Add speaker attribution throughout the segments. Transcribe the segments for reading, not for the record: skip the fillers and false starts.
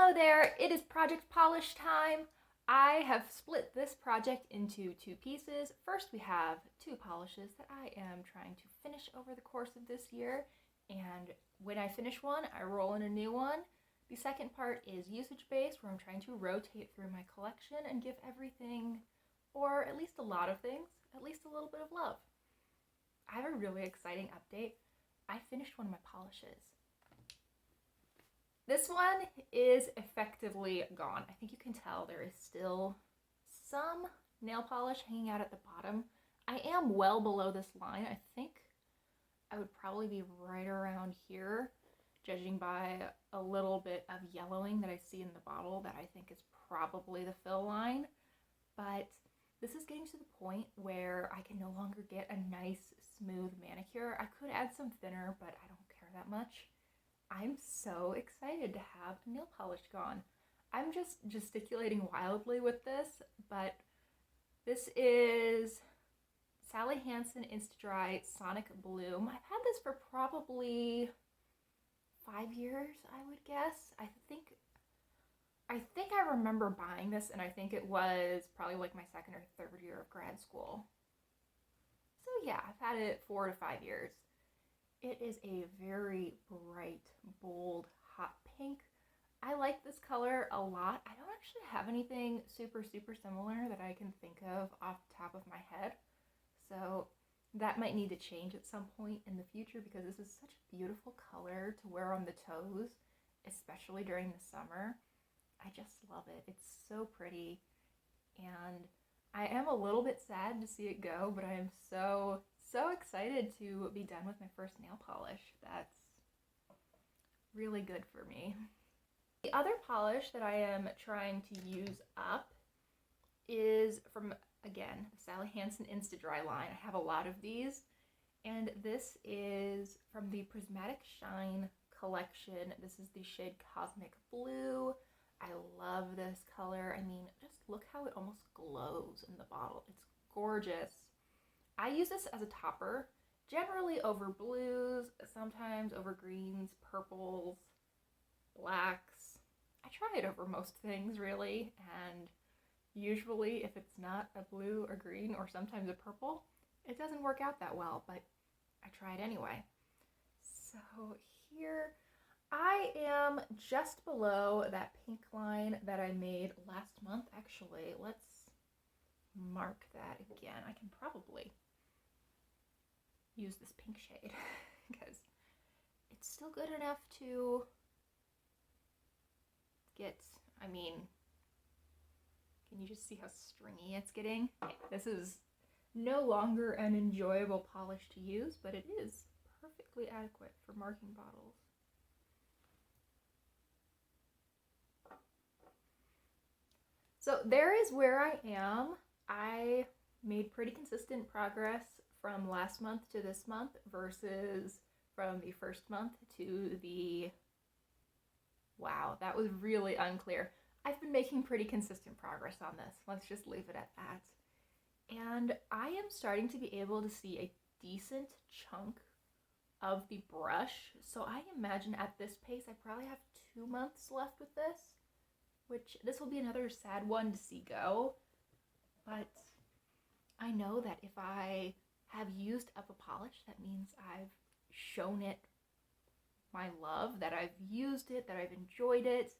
Speaker 1: Hello there, it is project polish time. I have split this project into two pieces. First, we have two polishes that I am trying to finish over the course of this year, and when I finish one, I roll in a new one. The second part is usage-based, where I'm trying to rotate through my collection and give everything, or at least a lot of things, at least a little bit of love. I have a really exciting update. I finished one of my polishes. This one is effectively gone. I think you can tell there is still some nail polish hanging out at the bottom. I am well below this line. I think I would probably be right around here, judging by a little bit of yellowing that I see in the bottle that I think is probably the fill line. But this is getting to the point where I can no longer get a nice, smooth manicure. I could add some thinner, but I don't care that much. I'm so excited to have nail polish gone. I'm just gesticulating wildly with this, but this is Sally Hansen Insta-Dry Sonic Bloom. I've had this for probably 5 years, I would guess. I think I remember buying this, and I think it was probably like my second or third year of grad school. So yeah, I've had it 4 to 5 years. It is a very bright, bold, hot pink. I like this color a lot. I don't actually have anything super similar that I can think of off the top of my head. So that might need to change at some point in the future, because this is such a beautiful color to wear on the toes, especially during the summer. I just love it. It's so pretty, and I am a little bit sad to see it go, but I am so excited to be done with my first nail polish. That's really good for me. The other polish that I am trying to use up is from, again, the Sally Hansen Insta-Dry line. I have a lot of these, and this is from the Prismatic Shine collection. This is the shade Cosmic Blue. I love this color. I mean, just look how it almost glows in the bottle. It's gorgeous. I use this as a topper, generally over blues, sometimes over greens, purples, blacks. I try it over most things, really, and usually if it's not a blue or green or sometimes a purple, it doesn't work out that well, but I try it anyway. So here I am just below that pink line that I made last month. Actually, let's mark that again. I can probably use this pink shade because it's still good enough to get, I mean, can you just see how stringy it's getting? Okay, this is no longer an enjoyable polish to use, but it is perfectly adequate for marking bottles. So there is where I am. I made pretty consistent progress from last month to this month versus from the first month to the, wow, that was really unclear. I've been making pretty consistent progress on this. Let's just leave it at that. And I am starting to be able to see a decent chunk of the brush. So I imagine at this pace, I probably have 2 months left with this, which this will be another sad one to see go. But I know that if I have used up a polish, that means I've shown it my love, that I've used it, that I've enjoyed it,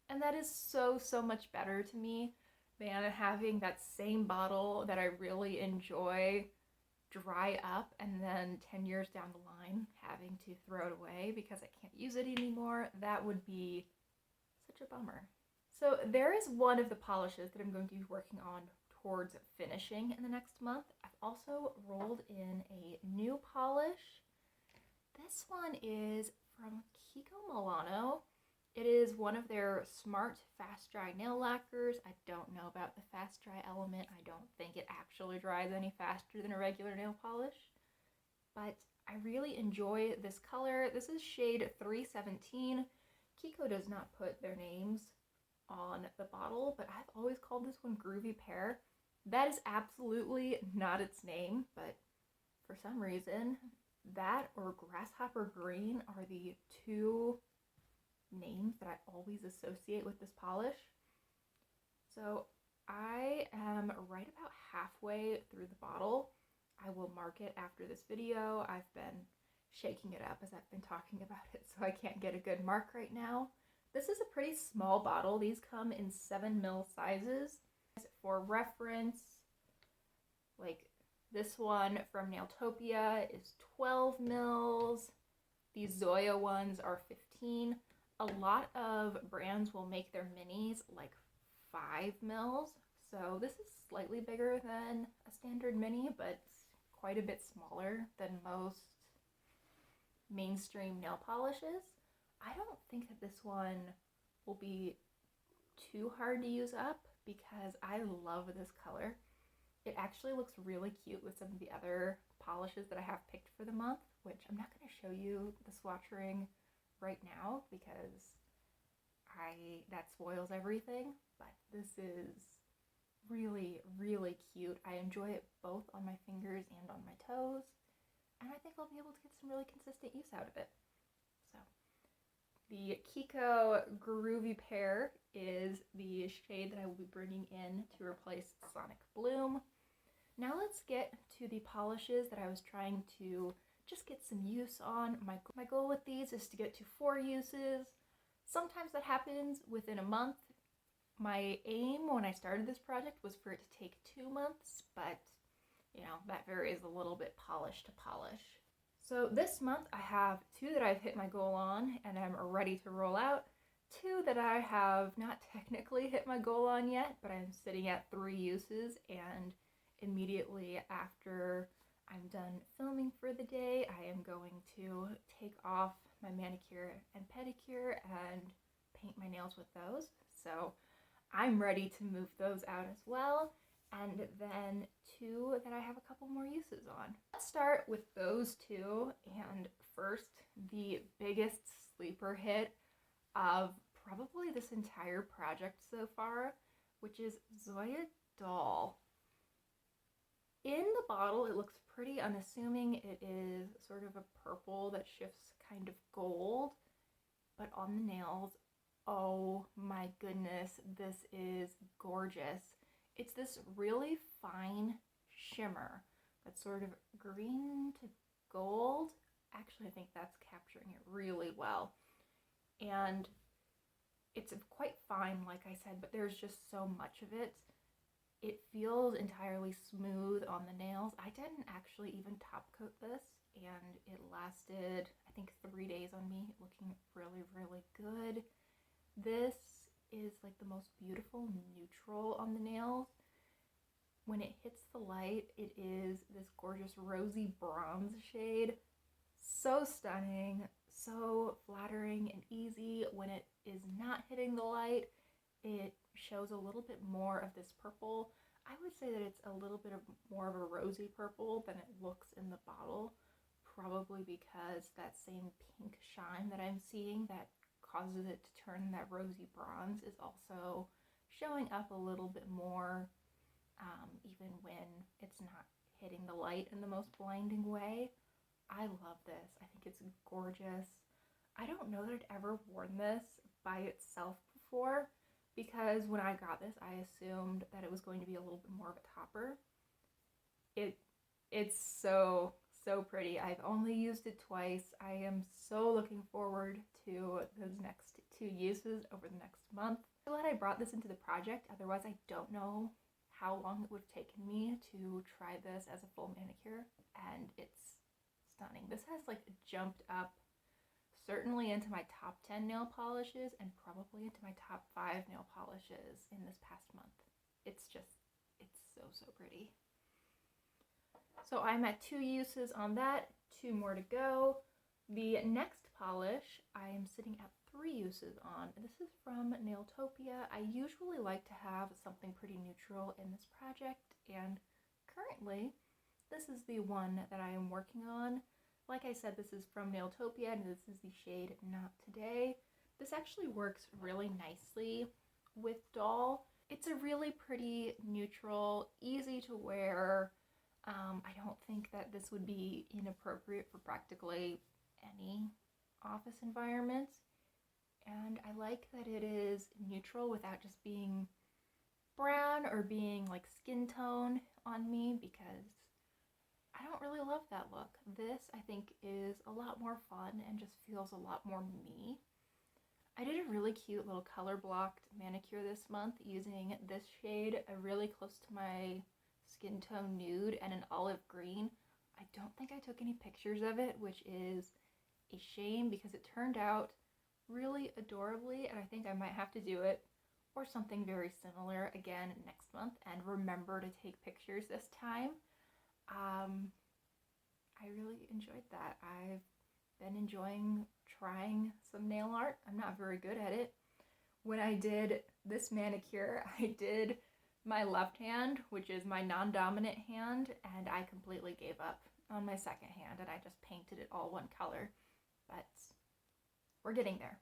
Speaker 1: and that is so much better to me than having that same bottle that I really enjoy dry up and then 10 years down the line having to throw it away because I can't use it anymore. That would be such a bummer. So there is one of the polishes that I'm going to be working on towards finishing in the next month. I've also rolled in a new polish. This one is from Kiko Milano. It is one of their smart fast dry nail lacquers. I don't know about the fast dry element. I don't think it actually dries any faster than a regular nail polish, but I really enjoy this color. This is shade 317. Kiko does not put their names on the bottle, but I've always called this one Groovy Pear. That is absolutely not its name, but for some reason, that or Grasshopper Green are the two names that I always associate with this polish. So I am right about halfway through the bottle. I will mark it after this video. I've been shaking it up as I've been talking about it, so I can't get a good mark right now. This is a pretty small bottle. These come in 7 ml sizes. For reference, like this one from Nailtopia is 12 mils. These Zoya ones are 15. A lot of brands will make their minis like 5 mils. So this is slightly bigger than a standard mini, but quite a bit smaller than most mainstream nail polishes. I don't think that this one will be too hard to use up because I love this color. It actually looks really cute with some of the other polishes that I have picked for the month, which I'm not going to show you the swatch ring right now because that spoils everything, but this is really, really cute. I enjoy it both on my fingers and on my toes, and I think I'll be able to get some really consistent use out of it. So the Kiko Groovy Pear is the shade that I will be bringing in to replace Sonic Bloom. Now let's get to the polishes that I was trying to just get some use on. My goal with these is to get to 4 uses. Sometimes that happens within a month. My aim when I started this project was for it to take 2 months, but you know, that varies a little bit polish to polish. So this month I have 2 that I've hit my goal on and I'm ready to roll out. 2 that I have not technically hit my goal on yet, but I'm sitting at 3 uses, and immediately after I'm done filming for the day, I am going to take off my manicure and pedicure and paint my nails with those. So I'm ready to move those out as well. And then 2 that I have a couple more uses on. Let's start with those 2. And first, the biggest sleeper hit of probably this entire project so far, which is Zoya Doll. In the bottle, it looks pretty unassuming. It is sort of a purple that shifts kind of gold, but on the nails, oh my goodness, this is gorgeous. It's this really fine shimmer that's sort of green to gold. Actually, I think that's capturing it really well. And it's quite fine, like I said, but there's just so much of it. It feels entirely smooth on the nails. I didn't actually even top coat this, and it lasted, I think, 3 days on me, looking really, really good. This is like the most beautiful neutral on the nails. When it hits the light, it is this gorgeous rosy bronze shade. So stunning, so flattering and easy. When it is not hitting the light, it shows a little bit more of this purple. I would say that it's a little bit more of a rosy purple than it looks in the bottle, probably because that same pink shine that I'm seeing that causes it to turn that rosy bronze is also showing up a little bit more, even when it's not hitting the light in the most blinding way. I love this. I think it's gorgeous. I don't know that I'd ever worn this by itself before, because when I got this, I assumed that it was going to be a little bit more of a topper. It's so pretty. I've only used it twice. I am so looking forward to those next 2 uses over the next month. I'm glad I brought this into the project, otherwise I don't know how long it would have taken me to try this as a full manicure, and it's stunning. This has like jumped up certainly into my top 10 nail polishes and probably into my top 5 nail polishes in this past month. It's so pretty. So I'm at 2 uses on that, 2 more to go. The next polish I am sitting at 3 uses on. This is from Nailtopia. I usually like to have something pretty neutral in this project, and currently this is the one that I am working on. Like I said, this is from Nailtopia, and this is the shade Not Today. This actually works really nicely with Doll. It's a really pretty neutral, easy to wear. I don't think that this would be inappropriate for practically any office environment. And I like that it is neutral without just being brown or being like skin tone on me, because I don't really love that look. This, I think, is a lot more fun and just feels a lot more me. I did a really cute little color blocked manicure this month using this shade, a really close to my skin tone nude, and an olive green. I don't think I took any pictures of it, which is a shame because it turned out really adorably, and I think I might have to do it or something very similar again next month and remember to take pictures this time. I really enjoyed that. I've been enjoying trying some nail art. I'm not very good at it. When I did this manicure, I did my left hand, which is my non-dominant hand, and I completely gave up on my second hand and I just painted it all one color. But we're getting there.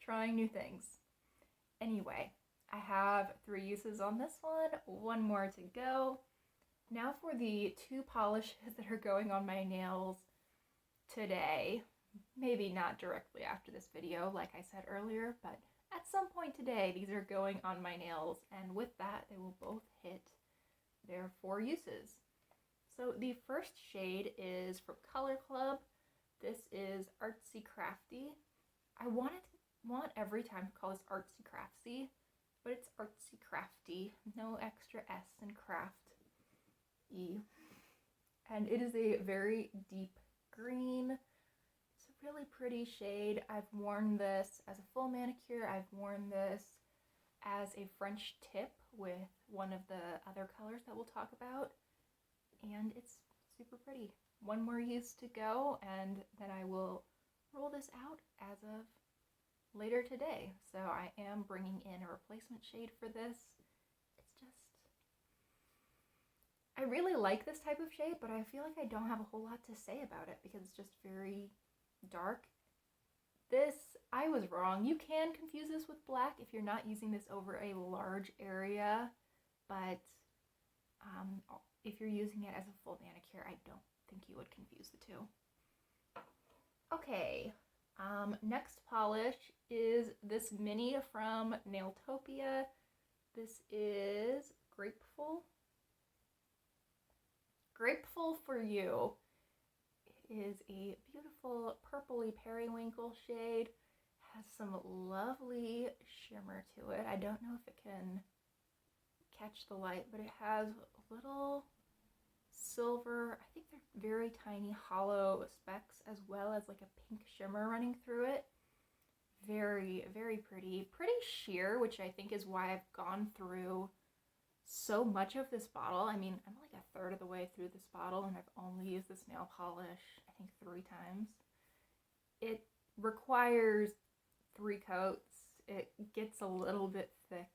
Speaker 1: Trying new things. Anyway, I have 3 uses on this one more to go. Now for the 2 polishes that are going on my nails today. Maybe not directly after this video, like I said earlier, but at some point today, these are going on my nails, and with that, they will both hit their 4 uses. So the first shade is from Color Club. This is Artsy Crafty. I want every time to call this Artsy Crafty, but it's Artsy Crafty. No extra S in craft E. And it is a very deep green. It's a really pretty shade. I've worn this as a full manicure. I've worn this as a French tip with one of the other colors that we'll talk about. And it's super pretty. 1 more use to go, and then I will roll this out as of later today. So I am bringing in a replacement shade for this. It's just, I really like this type of shade, but I feel like I don't have a whole lot to say about it because it's just very dark. This, I was wrong. You can confuse this with black if you're not using this over a large area, but if you're using it as a full manicure, I don't think you would confuse the two. Okay, next polish is this mini from Nailtopia. This is Grateful. Grateful for You. It is a beautiful purpley periwinkle shade. Has some lovely shimmer to it. I don't know if it can catch the light, but it has little silver, I think they're very tiny hollow specks, as well as like a pink shimmer running through it. Very, very pretty. Pretty sheer, which I think is why I've gone through so much of this bottle. I mean, I'm like a third of the way through this bottle and I've only used this nail polish, I think 3 times. It requires 3 coats. It gets a little bit thick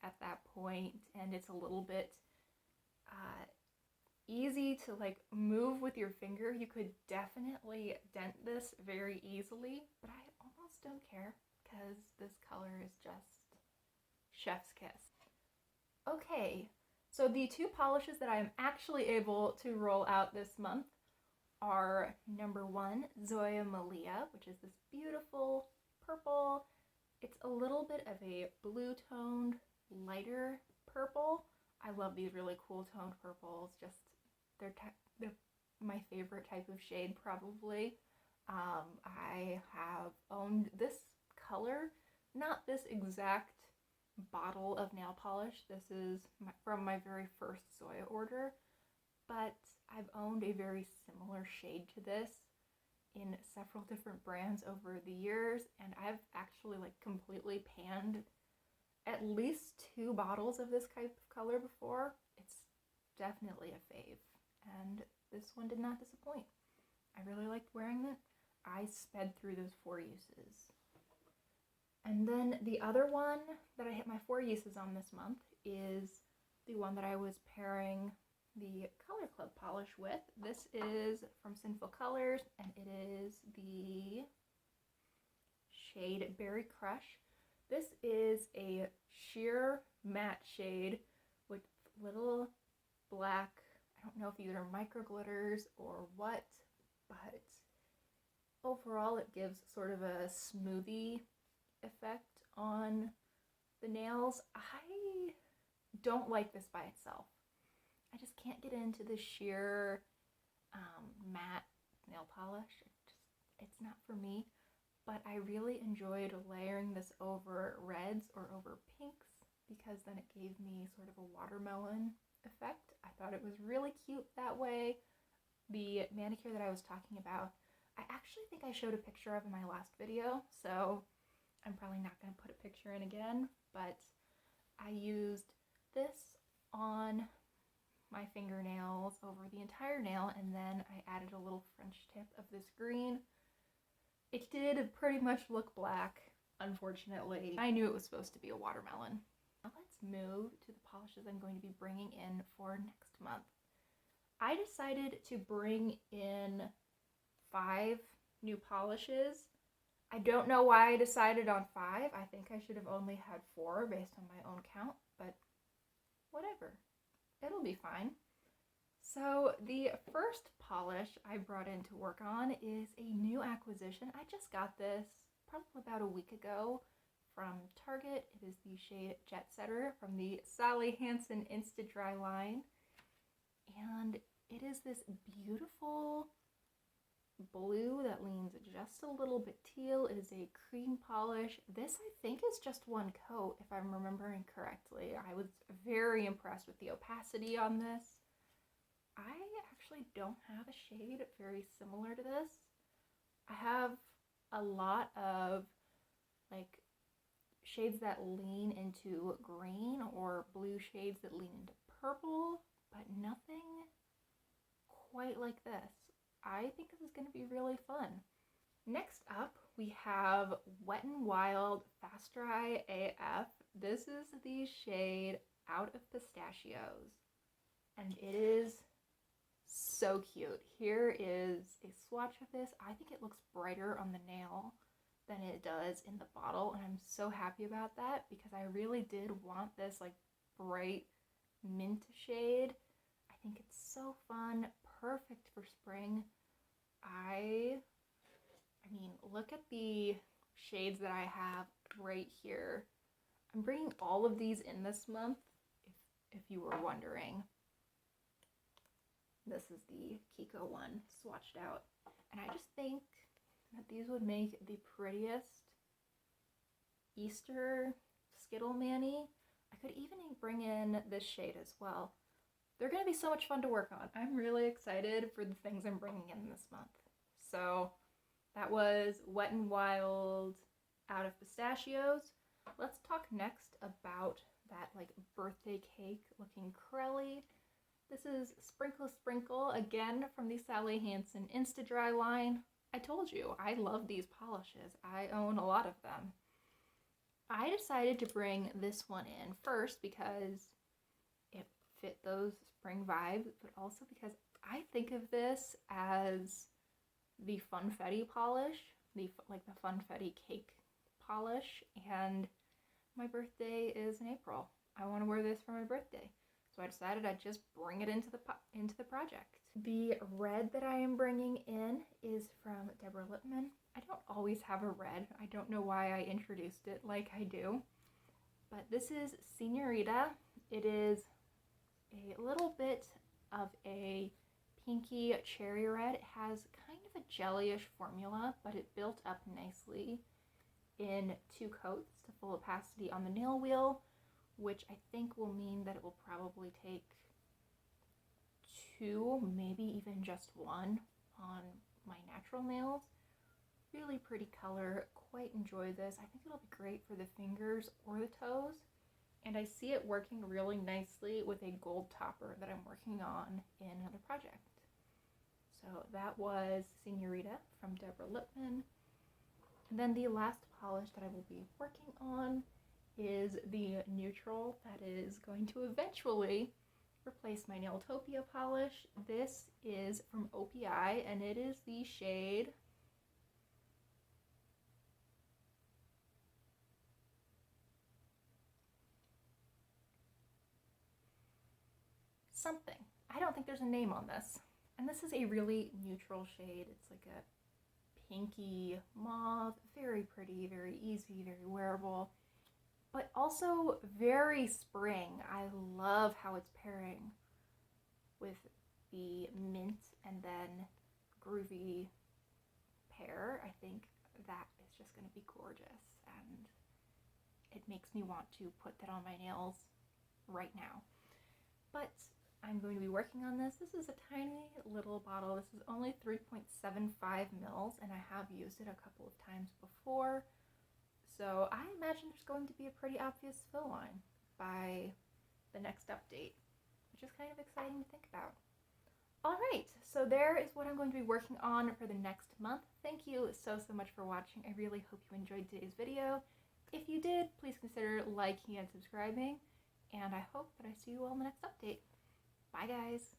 Speaker 1: at that point, and it's a little bit easy to like move with your finger. You could definitely dent this very easily, but I almost don't care because this color is just chef's kiss. Okay, so the 2 polishes that I'm actually able to roll out this month are number 1, Zoya Malia, which is this beautiful purple. It's a little bit of a blue toned, lighter purple. I love these really cool toned purples. Just they're my favorite type of shade, probably. I have owned this color, not this exact bottle of nail polish. This is from my very first Zoya order, but I've owned a very similar shade to this in several different brands over the years, and I've actually like completely panned at least 2 bottles of this type of color before. It's definitely a fave, and this one did not disappoint. I really liked wearing it. I sped through those 4 uses. And then the other one that I hit my 4 uses on this month is the one that I was pairing the Color Club polish with. This is from Sinful Colors, and it is the shade Berry Crush. This is a sheer matte shade with little black, I don't know if these are micro glitters or what, but overall it gives sort of a smoothie effect on the nails. I don't like this by itself. I just can't get into the sheer matte nail polish. It's not for me. But I really enjoyed layering this over reds or over pinks because then it gave me sort of a watermelon effect. I thought it was really cute that way. The manicure that I was talking about, I actually think I showed a picture of in my last video, so I'm probably not going to put a picture in again, but I used this on my fingernails over the entire nail, and then I added a little French tip of this green. It did pretty much look black, unfortunately. I knew it was supposed to be a watermelon. Now let's move to the polishes I'm going to be bringing in for next month. I decided to bring in 5 new polishes. I don't know why I decided on 5. I think I should have only had 4 based on my own count, but whatever. It'll be fine. So the first polish I brought in to work on is a new acquisition. I just got this probably about a week ago from Target. It is the shade Jet Setter from the Sally Hansen Insta Dry line. And it is this beautiful blue that leans just a little bit teal. It is a cream polish. This, I think, is just one coat, if I'm remembering correctly. I was very impressed with the opacity on this. I actually don't have a shade very similar to this. I have a lot of like shades that lean into green or blue shades that lean into purple, but nothing quite like this. I think this is going to be really fun. Next up, we have Wet n Wild Fast Dry AF. This is the shade Out of Pistachios, and it is so cute. Here is a swatch of this. I think it looks brighter on the nail than it does in the bottle, and I'm so happy about that because I really did want this like bright mint shade. I think it's so fun, perfect for spring. I mean, look at the shades that I have right here. I'm bringing all of these in this month, if you were wondering. This is the Kiko one swatched out. And I just think that these would make the prettiest Easter Skittle Mani. I could even bring in this shade as well. They're going to be so much fun to work on. I'm really excited for the things I'm bringing in this month. So that was Wet n Wild Out of Pistachios. Let's talk next about that like birthday cake looking Crelly. This is Sprinkle Sprinkle, again from the Sally Hansen Insta Dry line. I told you, I love these polishes. I own a lot of them. I decided to bring this one in first because it fit those spring vibes, but also because I think of this as the Funfetti polish, the Funfetti cake polish, and my birthday is in April. I want to wear this for my birthday. So I decided I'd just bring it into the project. The red that I am bringing in is from Deborah Lippmann. I don't always have a red. I don't know why I introduced it like I do. But this is Senorita. It is a little bit of a pinky cherry red. It has kind of a jellyish formula, but it built up nicely in 2 coats to full opacity on the nail wheel, which I think will mean that it will probably take 2, maybe even just 1 on my natural nails. Really pretty color, quite enjoy this. I think it'll be great for the fingers or the toes. And I see it working really nicely with a gold topper that I'm working on in another project. So that was Senorita from Deborah Lippmann. And then the last polish that I will be working on is the neutral that is going to eventually replace my Nailtopia polish. This is from OPI, and it is the shade something. I don't think there's a name on this. And this is a really neutral shade. It's like a pinky mauve. Very pretty, very easy, very wearable, but also very spring. I love how it's pairing with the mint and then groovy pear. I think that is just going to be gorgeous, and it makes me want to put that on my nails right now. But I'm going to be working on this. This is a tiny little bottle. This is only 3.75 mils, and I have used it a couple of times before. So I imagine there's going to be a pretty obvious fill line by the next update, which is kind of exciting to think about. Alright, so there is what I'm going to be working on for the next month. Thank you so much for watching. I really hope you enjoyed today's video. If you did, please consider liking and subscribing, and I hope that I see you all in the next update. Bye guys!